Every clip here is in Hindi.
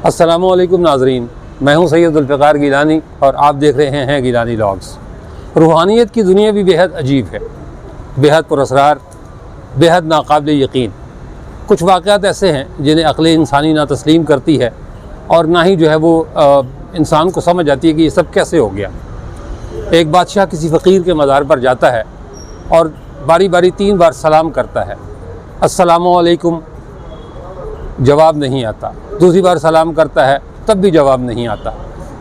अस्सलामुअलैकुम नाज़रीन, मैं हूं सैयद जुल्फ़िकार गिलानी और आप देख रहे हैं गिलानी व्लॉग्स। रूहानियत की दुनिया भी बेहद अजीब है, बेहद पुरअसरार, बेहद नाकाबिल यकीन। कुछ वाक़यात ऐसे हैं जिन्हें अक़्ल इंसानी ना तस्लीम करती है और ना ही जो है वो इंसान को समझ आती है कि ये सब कैसे हो गया। एक बादशाह किसी फ़कीर के मज़ार पर जाता है और बारी बारी 3 बार सलाम करता है। अस्सलामु अलैकुम, जवाब नहीं आता। दूसरी बार सलाम करता है तब भी जवाब नहीं आता।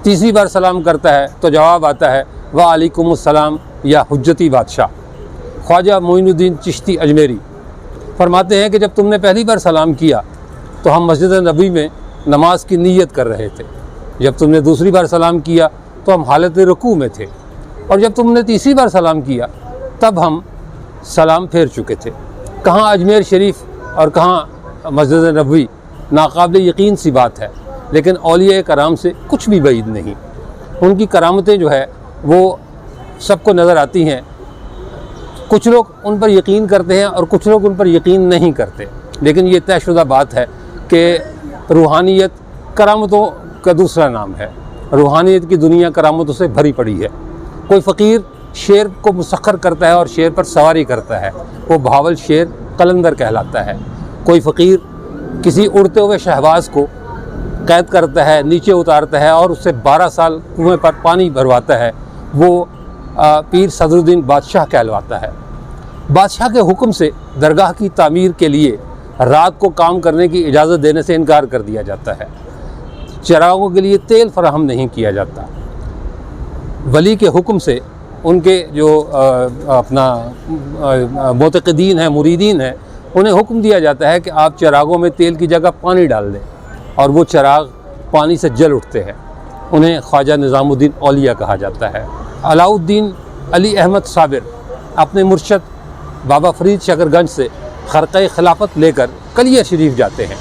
तीसरी बार सलाम करता है तो जवाब आता है वालेकुमुस्सलाम या हुज्जती बादशाह। ख्वाजा मोइनुद्दीन चिश्ती अजमेरी फरमाते हैं कि जब तुमने पहली बार सलाम किया तो हम मस्जिद नबी में नमाज की नीयत कर रहे थे। जब तुमने दूसरी बार सलाम किया तो हम हालत रुकू में थे और जब तुमने तीसरी बार सलाम किया तब हम सलाम फेर चुके थे। कहाँ अजमेर शरीफ और कहाँ मस्जिद नबवी, नाकाबिल यकीन सी बात है। लेकिन औलिया कराम से कुछ भी बैद नहीं। उनकी करामतें जो है वो सबको नज़र आती हैं। कुछ लोग उन पर यकीन करते हैं और कुछ लोग उन पर यकीन नहीं करते। लेकिन ये तयशुदा बात है कि रूहानियत करामतों का दूसरा नाम है। रूहानियत की दुनिया करामतों से भरी पड़ी है। कोई फ़कीर शेर को मुसख्खर करता है और शेर पर सवारी करता है, वो बहावल शेर कलंदर कहलाता है। कोई फ़कीर किसी उड़ते हुए शहबाज को कैद करता है, नीचे उतारता है और उससे 12 साल कुएं पर पानी भरवाता है, वो पीर सदरुद्दीन बादशाह कहलवाता है। बादशाह के हुक्म से दरगाह की तामीर के लिए रात को काम करने की इजाज़त देने से इनकार कर दिया जाता है। चिरागों के लिए तेल फराहम नहीं किया जाता। वली के हुक्म से उनके जो मोतक़दीन हैं, मुरीदीन हैं, उन्हें हुक्म दिया जाता है कि आप चिरागों में तेल की जगह पानी डाल दें और वो चिराग पानी से जल उठते हैं। उन्हें ख्वाजा निज़ामुद्दीन औलिया कहा जाता है। अलाउद्दीन अली अहमद साबिर अपने मुर्शद बाबा फरीद शकरगंज से खरक़े खिलाफत लेकर कलिया शरीफ जाते हैं।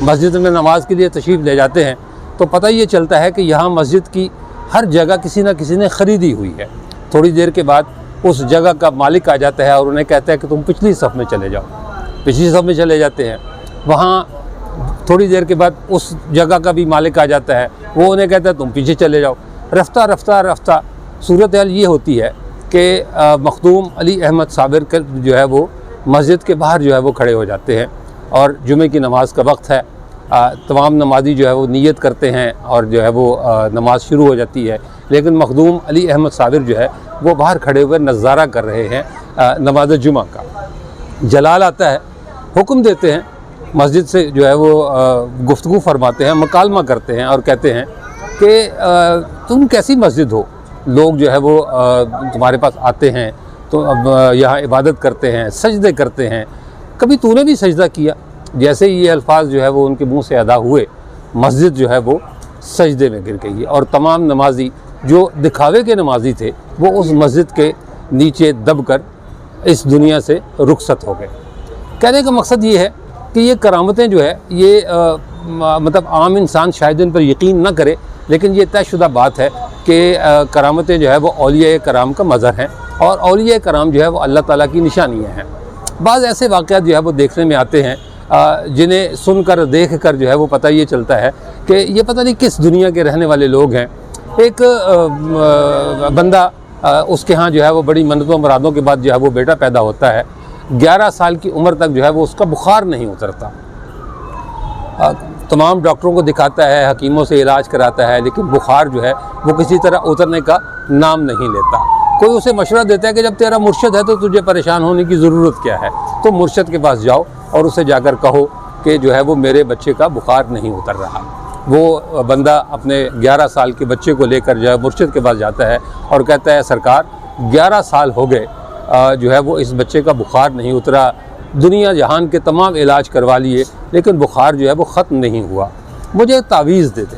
मस्जिद में नमाज के लिए तशरीफ़ ले जाते हैं तो पता ये चलता है कि यहाँ मस्जिद की हर जगह किसी न किसी ने ख़रीदी हुई है। थोड़ी देर के बाद उस जगह का मालिक आ जाता है और उन्हें कहता है कि तुम पिछली सफ़ में चले जाओ। पिछली सफ़ में चले जाते हैं। वहाँ थोड़ी देर के बाद उस जगह का भी मालिक आ जाता है, वो उन्हें कहता है तुम पीछे चले जाओ। रफ्ता रफ्ता रफ्ता सूरत हाल ये होती है कि मखदूम अली अहमद साबिर जो है वो मस्जिद के बाहर जो है वो खड़े हो जाते हैं और जुमे की नमाज का वक्त है। तमाम नमाजी जो है वो नियत करते हैं और जो है वो नमाज शुरू हो जाती है। लेकिन मखदूम अली अहमद साबिर जो है वो बाहर खड़े हुए नज़ारा कर रहे हैं नमाज जुमा का। जलाल आता है, हुक्म देते हैं, मस्जिद से जो है वो गुफ्तगू फरमाते हैं, मकालमा करते हैं और कहते हैं कि तुम कैसी मस्जिद हो। लोग जो है वो तुम्हारे पास आते हैं तो अब यहाँ इबादत करते हैं, सजदे करते हैं, कभी तूने भी सजदा किया। जैसे ही ये अल्फाज जो है वो उनके मुंह से अदा हुए, मस्जिद जो है वो सजदे में गिर गई और तमाम नमाजी जो दिखावे के नमाजी थे वो उस मस्जिद के नीचे दबकर इस दुनिया से रुखसत हो गए। कहने का मकसद ये है कि ये करामतें जो है ये मतलब आम इंसान शायद इन पर यकीन ना करे, लेकिन ये तयशुदा बात है कि करामतें जो है वो औलिया कराम का मज़हर हैं और औलिया कराम जो है वो अल्लाह ताला की निशानियाँ हैं। बाज़ ऐसे वाक़यात जो है वो देखने में आते हैं जिन्हें सुनकर देख कर जो है वो पता ये चलता है कि ये पता नहीं किस दुनिया के रहने वाले लोग हैं। एक बंदा उसके यहाँ जो है वो बड़ी मन्नतों मुरादों के बाद जो है वो बेटा पैदा होता है। 11 साल की उम्र तक जो है वो उसका बुखार नहीं उतरता। तमाम डॉक्टरों को दिखाता है, हकीमों से इलाज कराता है, लेकिन बुखार जो है वो किसी तरह उतरने का नाम नहीं लेता। कोई उसे मशवरा देता है कि जब तेरा मुर्शद है तो तुझे परेशान होने की ज़रूरत क्या है। तो मुर्शद के पास जाओ और उसे जाकर कहो कि जो है वो मेरे बच्चे का बुखार नहीं उतर रहा। वो बंदा अपने 11 साल के बच्चे को लेकर जो है मुर्शद के पास जाता है और कहता है सरकार 11 साल हो गए जो है वो इस बच्चे का बुखार नहीं उतरा, दुनिया जहान के तमाम इलाज करवा लिए लेकिन बुखार जो है वो ख़त्म नहीं हुआ, मुझे तावीज़ दे दे।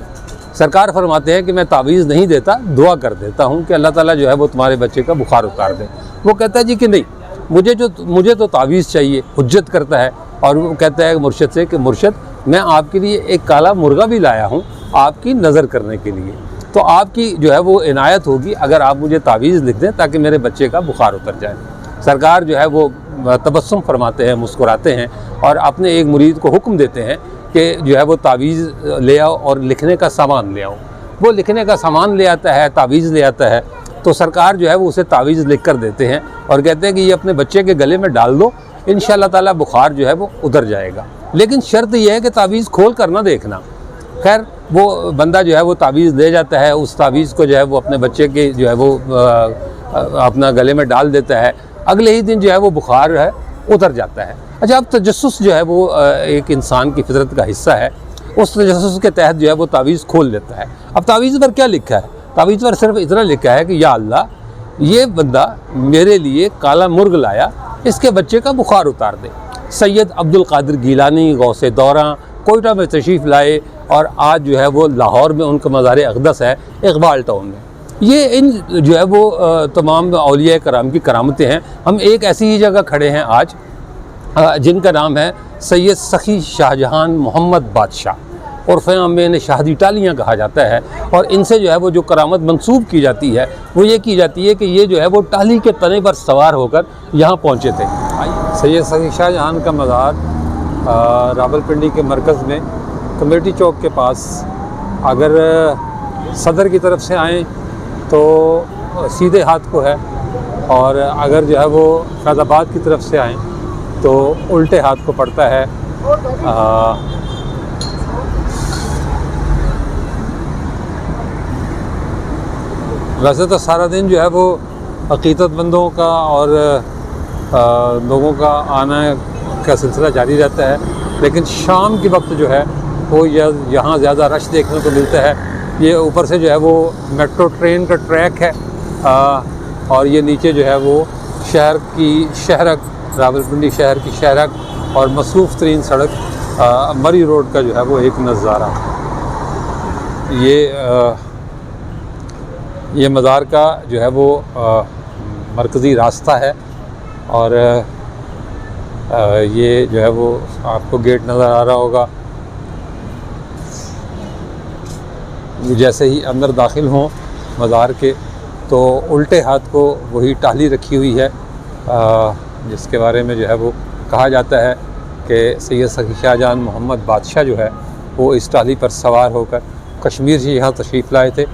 सरकार फरमाते हैं कि मैं तावीज़ नहीं देता, दुआ कर देता हूँ कि अल्लाह ताला जो है वो तुम्हारे बच्चे का बुखार उतार दे। वो कहता है जी कि नहीं, मुझे तो तावीज़ चाहिए। हुज्जत करता है और वो कहता है मुर्शद से कि मुर्शद मैं आपके लिए एक काला मुर्गा भी लाया हूँ आपकी नज़र करने के लिए, तो आपकी जो है वो इनायत होगी अगर आप मुझे तावीज़ लिख दें ताकि मेरे बच्चे का बुखार उतर जाए। सरकार जो है वो तबस्सुम फरमाते हैं, मुस्कुराते हैं और अपने एक मुरीद को हुक्म देते हैं कि जो है वो तावीज़ ले आओ और लिखने का सामान ले आओ। वो लिखने का सामान ले आता है, तावीज़ ले आता है, तो सरकार जो है वो उसे तावीज़ लिख कर देते हैं और कहते हैं कि ये अपने बच्चे के गले में डाल दो, इंशाअल्लाह ताला बुखार जो है वो उतर जाएगा। लेकिन शर्त यह है कि तावीज़ खोल कर ना देखना। खैर वो बंदा जो है वो तावीज़ ले जाता है, उस तावीज़ को जो है वो अपने बच्चे के जो है वो अपना गले में डाल देता है। अगले ही दिन जो है वो बुखार है उतर जाता है। अच्छा, अब तजस्सुस जो है वो एक इंसान की फितरत का हिस्सा है। उस तजस्सुस के तहत जो है वो तावीज़ खोल लेता है। अब तावीज़ पर क्या लिखा है? तावीज़ पर सिर्फ इतना लिखा है कि या अल्लाह, ये बंदा मेरे लिए काला मुर्ग लाया, इसके बच्चे का बुखार उतार दे। सैयद अब्दुल कादिर गीलानी गौसे दौरा कोयटा में तशरीफ़ लाए और आज जो है वो लाहौर में उनका मज़ार अक़दस है, इक़बाल टाउन में। ये इन जो है वो तमाम औलिया कराम की करामतें हैं। हम एक ऐसी ही जगह खड़े हैं आज जिनका नाम है सैयद सखी शाहजहान मोहम्मद बादशाह और फ़याम इन्हें शाहदी टालियाँ कहा जाता है। और इनसे जो है वो जो करामत मंसूब की जाती है वो ये की जाती है कि ये जो है वो टाली के तने पर सवार होकर यहाँ पहुँचे थे। सैयद सखी शाहजहान का मज़ार रावलपिंडी के मरकज़ में कमेटी चौक के पास, अगर सदर की तरफ से आएँ तो सीधे हाथ को है, और अगर जो है वो फैज़ाबाद की तरफ से आएँ तो उल्टे हाथ को पड़ता है। वैसे तो सारा दिन जो है वो अक़ीदतमंदों का और लोगों का आना का सिलसिला जारी रहता है, लेकिन शाम के वक्त जो है वो यहाँ ज़्यादा रश देखने को मिलता है। ये ऊपर से जो है वो मेट्रो ट्रेन का ट्रैक है और ये नीचे जो है वो शहर की शहरक, रावलपिंडी शहर की शहरक और मसरूफ़ तरीन सड़क मरी रोड का जो है वो एक नज़ारा। ये मज़ार का जो है वो मरकज़ी रास्ता है और ये जो है वो आपको गेट नज़र आ रहा होगा। जैसे ही अंदर दाखिल हों मज़ार के तो उल्टे हाथ को वही टाली रखी हुई है जिसके बारे में जो है वो कहा जाता है कि सैयद सखी शाहजहान मोहम्मद बादशाह जो है वो इस टाली पर सवार होकर कश्मीर से यहाँ तशरीफ़ लाए थे।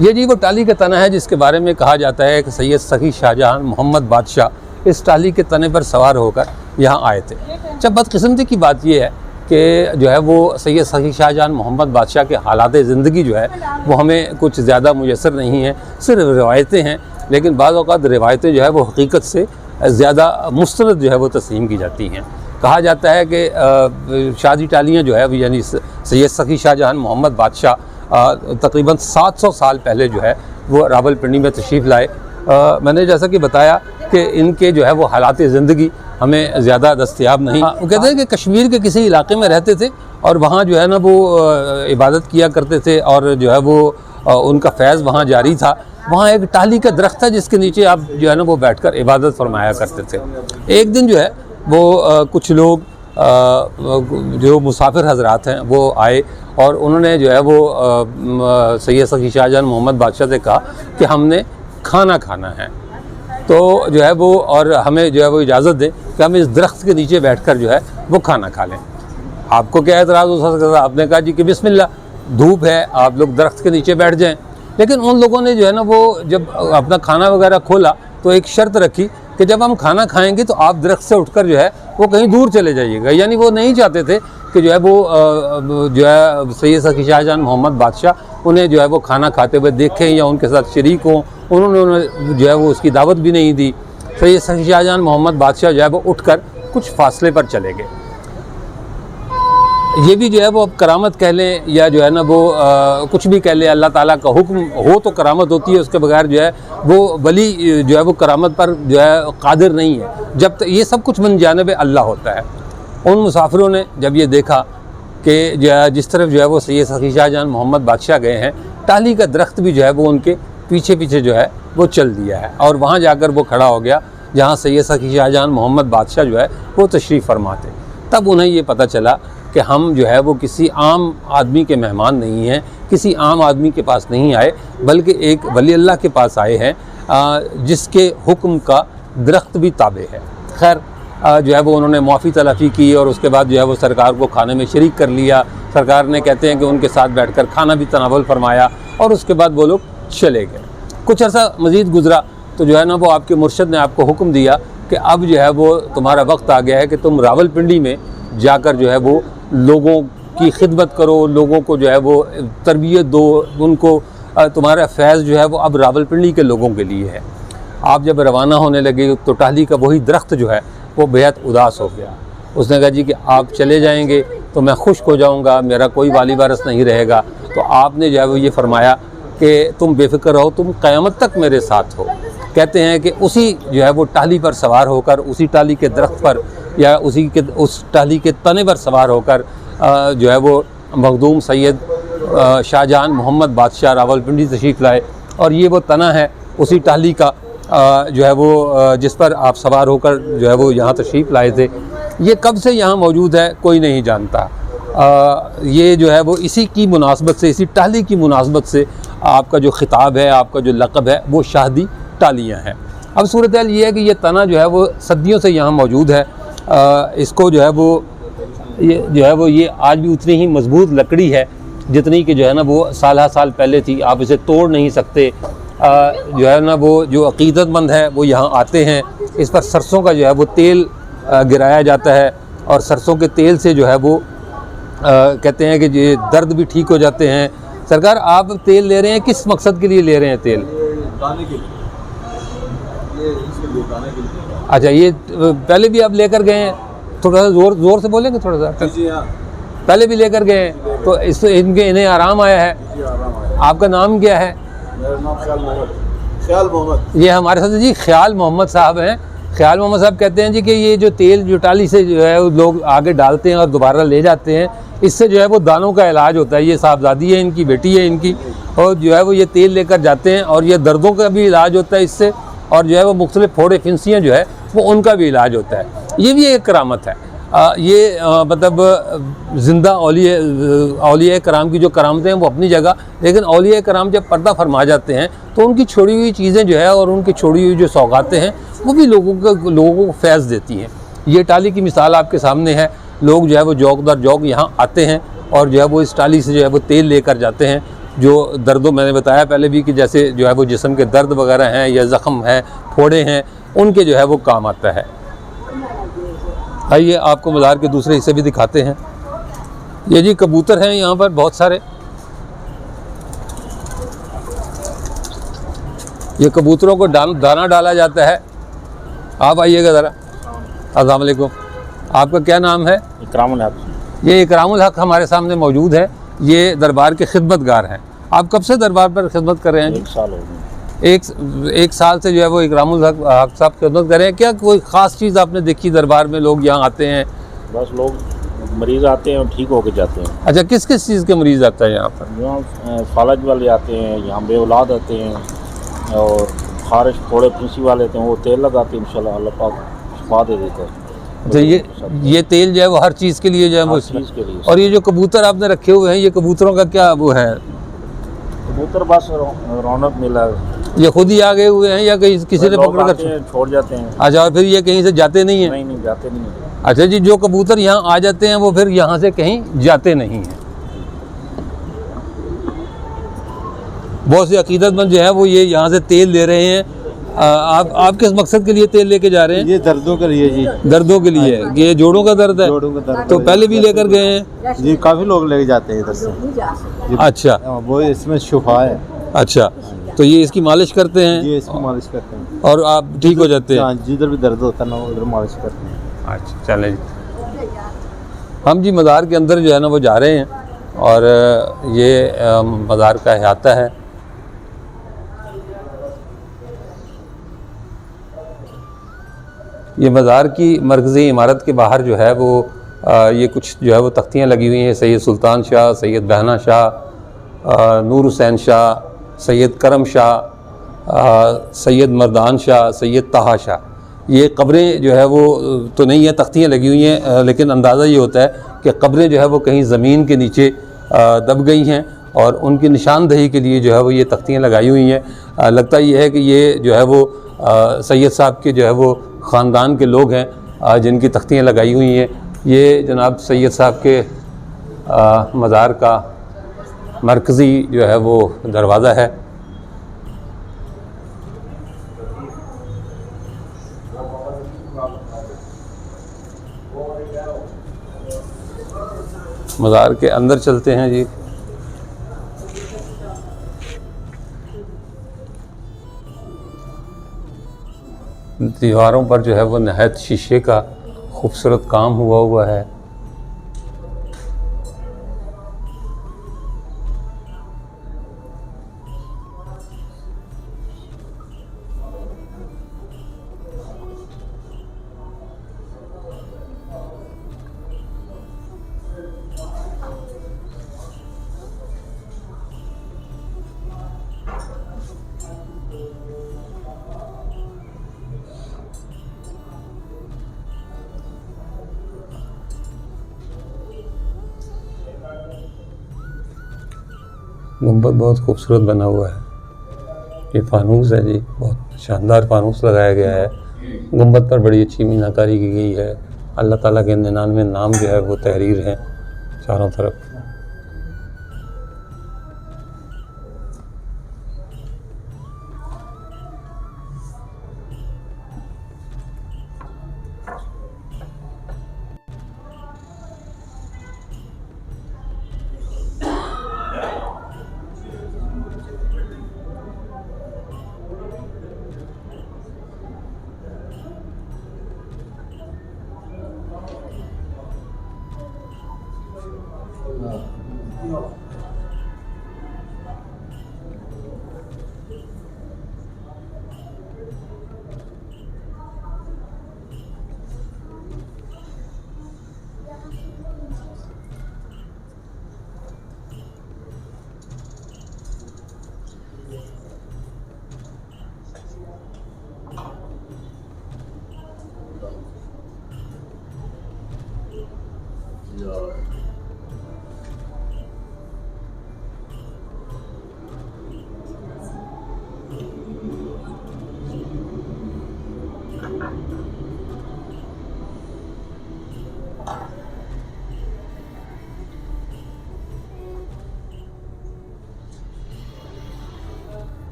ये जी वो टाली का तना है जिसके बारे में कहा जाता है कि सैयद सखी शाहजहान मोहम्मद बादशाह इस टाली के तने पर सवार होकर यहाँ आए थे। जब बदकिस्मती की बात ये है कि जो है वो सैयद सखी शाहजहान मोहम्मद बादशाह के हालात ज़िंदगी जो है वो हमें कुछ ज़्यादा मुयसर नहीं है, सिर्फ रिवायतें हैं। लेकिन बाज़ औक़ात रिवायतें जो है वो हकीकत से ज़्यादा मुस्तनद जो है वो तस्लीम की जाती हैं। कहा जाता है कि शादी टालियाँ जो है यानी सैयद सखी शाहजहान मोहम्मद बादशाह तकरीबन 700 साल पहले जो है वो रावलपिंडी में तशरीफ़ लाए। मैंने जैसा कि बताया कि इनके जो है वो हालात ज़िंदगी हमें ज़्यादा दस्तयाब नहीं। वो कहते हैं कि कश्मीर के किसी इलाके में रहते थे और वहाँ जो है ना वो इबादत किया करते थे और जो है वो उनका फैज़ वहाँ जारी था। वहाँ एक टाली का दरख्त था जिसके नीचे आप जो है ना वो बैठकर इबादत फरमाया करते थे। एक दिन जो है वो कुछ लोग जो मुसाफिर हजरात हैं वो आए और उन्होंने जो है वो सैयद सखी शाहजहान मोहम्मद बादशाह से कहा कि हमने खाना खाना है, तो जो है वो और हमें जो है वो इजाज़त दें कि हम इस दरख्त के नीचे बैठकर जो है वो खाना खा लें। आपको क्या एतराज़ हो सकता था? आपने कहा जी कि बिस्मिल्लाह, धूप है, आप लोग दरख्त के नीचे बैठ जाएं। लेकिन उन लोगों ने जो है ना वो जब अपना खाना वगैरह खोला तो एक शर्त रखी कि जब हम खाना खाएंगे तो आप दरख्त से उठकर जो है वो कहीं दूर चले जाइएगा। यानी वो नहीं चाहते थे कि जो है वो जो है सैयद सखी शाहजहान मोहम्मद बादशाह उन्हें जो है वो खाना खाते हुए देखें या उनके साथ शरीक हों। उन्होंने जो है वो उसकी दावत भी नहीं दी। सैयद सखी शाहजहान मोहम्मद बादशाह जो है वो उठकर कुछ फासले पर चले गए। ये भी जो है वो अब करामत कह लें या जो है ना वो कुछ भी कह लें, अल्लाह ताला का हुक्म हो तो करामत होती है, उसके बगैर जो है वो वली जो है वो करामत पर जो है कादिर नहीं है। जब तक ये सब कुछ मन जानिब अल्लाह होता है। उन मुसाफिरों ने जब ये देखा कि जिस तरफ जो है वो सैयद सखी शाहजहान मोहम्मद बादशाह गए हैं, टाली का दरख्त भी जो है वो उनके पीछे पीछे जो है वो चल दिया है और वहाँ जाकर वो खड़ा हो गया जहाँ सैयद सखी शाहजहान मोहम्मद बादशाह जो है वो तशरीफ़ फरमाते। तब उन्हें ये पता चला कि हम जो है वो किसी आम आदमी के मेहमान नहीं हैं, किसी आम आदमी के पास नहीं आए, बल्कि एक वली अल्लाह के पास आए हैं जिसके हुक्म का दरख्त भी ताबे है। खैर जो है वो उन्होंने माफ़ी तलाफ़ी की और उसके बाद जो है वो सरकार को खाने में शरीक कर लिया। सरकार ने कहते हैं कि उनके साथ बैठकर खाना भी तनावल फरमाया और उसके बाद वो लोग चले गए। कुछ अर्सा मज़ीद गुजरा तो जो है ना वो आपके मुर्शद ने आपको हुक्म दिया कि अब जो है वो तुम्हारा वक्त आ गया है कि तुम रावलपिंडी में जाकर जो है वो लोगों की खिदमत करो, लोगों को जो है वो तरबियत दो, उनको तुम्हारा फैज़ जो है वो अब रावलपिंडी के लोगों के लिए है। आप जब रवाना होने लगे तो टाहली का वही दरख्त जो है वो बेहद उदास हो गया। उसने कहा जी कि आप चले जाएंगे तो मैं खुश्क हो जाऊंगा, मेरा कोई वाली वारस नहीं रहेगा। तो आपने जो है वो ये फरमाया कि तुम बेफिक्र रहो, तुम क़यामत तक मेरे साथ हो। कहते हैं कि उसी जो है वो टाहली पर सवार होकर, उसी टाहली के दरख्त पर या उस टाहली के तने पर सवार होकर जो है वो मखदूम सैयद शाहजहां मोहम्मद बादशाह रावलपिंडी तशरीफ़ लाए। और ये वो तना है उसी टाहली का जो है वो जिस पर आप सवार होकर जो है वो यहाँ तशरीफ़ लाए थे। ये कब से यहाँ मौजूद है कोई नहीं जानता। ये जो है वो इसी की मुनासबत से, इसी टाहली की मुनासबत से आपका जो ख़िताब है, आपका जो लक़ब है वो शाहदी टाहलियाँ हैं। अब सूरत हाल ये है कि ये तना जो है वो सदियों से यहाँ मौजूद है। इसको जो है वो ये आज भी उतनी ही मजबूत लकड़ी है जितनी कि जो है ना वो साल पहले थी। आप इसे तोड़ नहीं सकते। जो है ना वो जो अक़ीदतमंद है वो यहाँ आते हैं। इस पर सरसों का जो है वो तेल गिराया जाता है और सरसों के तेल से जो है वो कहते हैं कि ये दर्द भी ठीक हो जाते हैं। सरकार आप तेल ले रहे हैं, किस मकसद के लिए ले रहे हैं तेल? दाने के लिए, ये इसके लिए, दाने के लिए। अच्छा, ये पहले भी आप लेकर गए हैं? थोड़ा सा जोर से बोलेंगे थोड़ा सा। जी हाँ, पहले भी लेकर गए हैं तो इससे इन्हें आराम आया है। जी आराम आया। आपका नाम क्या है? मेरा नाम ख्याल मोहम्मद। ये हमारे साथ जी ख्याल मोहम्मद साहब हैं। ख्याल मोहम्मद साहब कहते हैं जी कि ये जो तेल जो टाली से जो है वो लोग आगे डालते हैं और दोबारा ले जाते हैं, इससे जो है वो दानों का इलाज होता है। ये साहबजादी है इनकी, बेटी है इनकी, और जो है वो ये तेल लेकर जाते हैं और ये दर्दों का भी इलाज होता है इससे, और जो है वो मुख्तलिफ फोड़े फिंसियाँ जो है वो उनका भी इलाज होता है। ये भी एक करामत है। ये मतलब ज़िंदा औलिया कराम की जो करामतें हैं वो अपनी जगह, लेकिन औलिया कराम जब पर्दा फरमा जाते हैं तो उनकी छोड़ी हुई चीज़ें जो है और उनकी छोड़ी हुई जो सौगातें हैं वो भी लोगों को फैज़ देती हैं। ये टाली की मिसाल आपके सामने है। लोग जो है वो जौक दर जौक यहाँ आते हैं और जो है वो इस टाली से जो है वो तेल लेकर जाते हैं। जो दर्दों, मैंने बताया पहले भी कि जैसे जो है वो जिस्म के दर्द वगैरह हैं या ज़ख़म हैं, फोड़े हैं, उनके जो है वो काम आता है। आइए आपको मज़ार के दूसरे हिस्से भी दिखाते हैं। ये जी कबूतर हैं यहाँ पर बहुत सारे। ये कबूतरों को दाना डाला जाता है। आप आइएगा ज़रा। अस्सलाम वालेकुम। आपका क्या नाम है? इकरामुल हक। ये इकरामुल हक हमारे सामने मौजूद है। ये दरबार के खिदमतगार हैं। आप कब से दरबार पर खिदमत कर रहे हैं? 1 साल हो गए। एक साल से जो है वो इकरामुल हक साहब खिदमत कर रहे हैं। क्या कोई ख़ास चीज़ आपने देखी दरबार में? लोग यहाँ आते हैं, बस लोग मरीज़ आते हैं और ठीक होके जाते हैं। अच्छा, किस किस चीज़ के मरीज़ आता है यहाँ पर? यहाँ फालज वाले आते हैं, यहाँ बेऔलाद आते हैं, और खारिश फोड़े फुंसी वाले आते हैं, वो तेल लगाते हैं, इंशाल्लाह अल्लाह पाक शिफा दे देता है। तो ये तेल जो है वो हर चीज़ के लिए जो है वो चीज़ के लिए। और ये जो कबूतर आपने रखे हुए हैं, ये कबूतरों का क्या वो है? कबूतर बस रौनक मिला, ये खुद ही आ गए हुए हैं या कहीं किसी ने पकड़ कर छोड़ जाते हैं? अच्छा, और फिर ये कहीं से जाते नहीं हैं? नहीं जाते नहीं है। अच्छा जी, जो कबूतर यहाँ आ जाते हैं वो फिर यहाँ से कहीं जाते नहीं हैं। बहुत से अकीदतमंद जो है वो ये यहाँ से तेल ले रहे हैं। आप किस मकसद के लिए तेल लेके जा रहे हैं? ये दर्दों के लिए जी। दर्दों के लिए? ये जोड़ों का दर्द है? जोड़ों का दर्द। तो पहले भी लेकर गए हैं जी, काफ़ी लोग लेके जाते हैं इधर से। अच्छा, वो इसमें शिफा है। अच्छा, तो ये इसकी मालिश करते हैं? ये इसकी मालिश करते हैं और आप ठीक हो जाते हैं? हाँ, जिधर भी दर्द होता है ना उधर मालिश करते हैं। अच्छा, चलें जी। हम जी मज़ार के अंदर जो है ना वो जा रहे हैं और ये मज़ार का अहाता है। ये मज़ार की मरकज़ी इमारत के बाहर जो है वो ये कुछ जो है वो तख्तियाँ लगी हुई हैं। सैयद सुल्तान शाह, सैयद बहना शाह, नूर हुसैन शाह, सैयद करम शाह, सैयद मर्दान शाह, सैयद ताहा शाह। ये कब्रें जो है वो तो नहीं है, तख्तियाँ लगी हुई हैं, लेकिन अंदाज़ा ये होता है कि कब्रें जो है वो कहीं ज़मीन के नीचे दब गई हैं और उनकी निशानदही के लिए जो है वो ये तख्तियाँ लगाई हुई हैं। लगता ये है कि ये जो है वो सैयद साहब के जो है वो ख़ानदान के लोग हैं जिनकी तख्तियाँ लगाई हुई हैं। ये जनाब सैयद साहब के मज़ार का मरकज़ी जो है वो दरवाज़ा है। मज़ार के अंदर चलते हैं जी। दीवारों पर जो है वो नहायत शीशे का खूबसूरत काम हुआ है। गुंबद बहुत खूबसूरत बना हुआ है। ये फानूस है जी, बहुत शानदार फानूस लगाया गया है। गुंबद पर बड़ी अच्छी मीनाकारी की गई है। अल्लाह ताला के 99 नाम जो है वो तहरीर हैं चारों तरफ।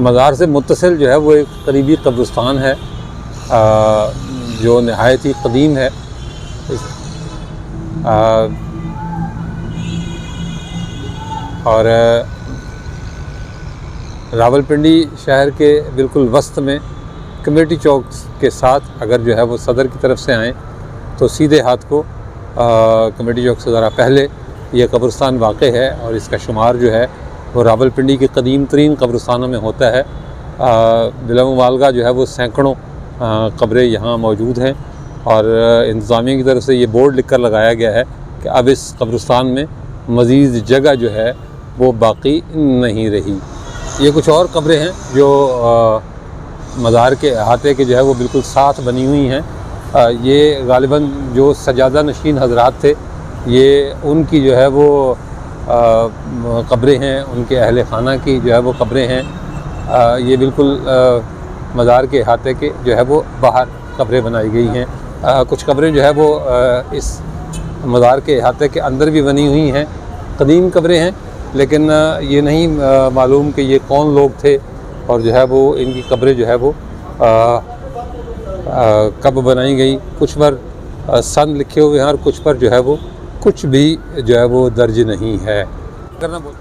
मज़ार से मुत्तसिल जो है वो एक करीबी कब्रिस्तान है जो नहायत ही क़दीम है। और रावलपिंडी शहर के बिल्कुल वस्त में कमेटी चौक के साथ अगर जो है वो सदर की तरफ से आएँ तो सीधे हाथ को कमेटी चौक से ज़रा पहले ये कब्रिस्तान वाक़ है और इसका शुमार जो है वो रावलपिंडी के कदीम तरीन कब्रिस्तानों में होता है। बिलामुबालगा जो है वो सैकड़ों कब्रें यहाँ मौजूद हैं और इंतज़ामिया की तरफ से ये बोर्ड लिख कर लगाया गया है कि अब इस कब्रिस्तान में मज़ीद जगह जो है वो बाकी नहीं रही। ये कुछ और कब्रें हैं जो मज़ार के अहाते के जो है वो बिल्कुल साथ बनी हुई हैं। ये गालिबन जो सजादा नशीन हजरात थे ये उनकी जो है वो कब्रें हैं, उनके अहले खाना की जो है वो कब्रें हैं। ये बिल्कुल मज़ार के अहाते के जो है वो बाहर कब्रें बनाई गई हैं। कुछ कब्रें जो है वो इस मज़ार के अहाते के अंदर भी बनी हुई हैं, कदीम कब्रें हैं, लेकिन ये नहीं मालूम कि ये कौन लोग थे और जो है वो इनकी कब्रें जो है वो कब बनाई गई। कुछ पर सन लिखे हुए हैं और कुछ पर जो है वो कुछ भी जो है वो दर्ज नहीं है। करना बोल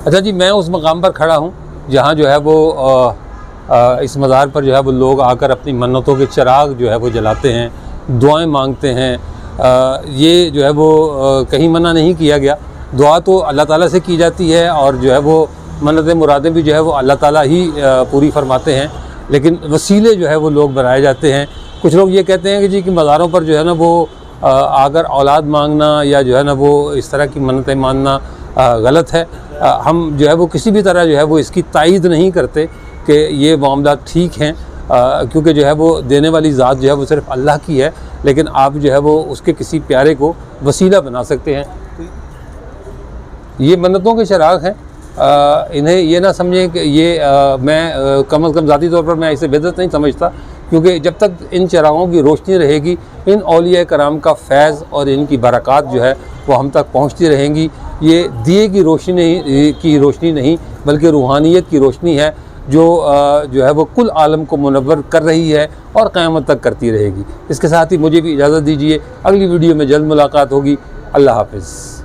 अच्छा जी, मैं उस मकाम पर खड़ा हूँ जहाँ जो है वो इस मज़ार पर जो है वो लोग आकर अपनी मन्नतों के चिराग जो है वो जलाते हैं, दुआएं मांगते हैं। ये जो है वो कहीं मना नहीं किया गया। दुआ तो अल्लाह ताला से की जाती है और जो है वो मन्नतें मुरादें भी जो है वो अल्लाह ताला ही पूरी फरमाते हैं, लेकिन वसीले जो है वो लोग बनाए जाते हैं। कुछ लोग ये कहते हैं कि जी कि मज़ारों पर जो है ना वो आकर औलाद मांगना या जो है ना वो इस तरह की मन्नतें मानना गलत है। हम जो है वो किसी भी तरह जो है वो इसकी तायीद नहीं करते कि ये मामला ठीक हैं, क्योंकि जो है वो देने वाली ज़ात जो है वो सिर्फ अल्लाह की है, लेकिन आप जो है वो उसके किसी प्यारे को वसीला बना सकते हैं। ये मन्नतों के चिराग हैं। इन्हें ये ना समझें कि ये मैं कम अज़ कम ज़ाती तौर पर मैं इसे बिदअत नहीं समझता, क्योंकि जब तक इन चिरागों की रोशनी रहेगी, इन औलिया कराम का फैज़ और इनकी बरक़ात जो है वो हम तक पहुँचती रहेंगी। ये दिए की रोशनी नहीं बल्कि रूहानियत की रोशनी है जो है वो कुल आलम को मुनव्वर कर रही है और क़यामत तक करती रहेगी। इसके साथ ही मुझे भी इजाज़त दीजिए, अगली वीडियो में जल्द मुलाकात होगी। अल्लाह हाफ़िज़।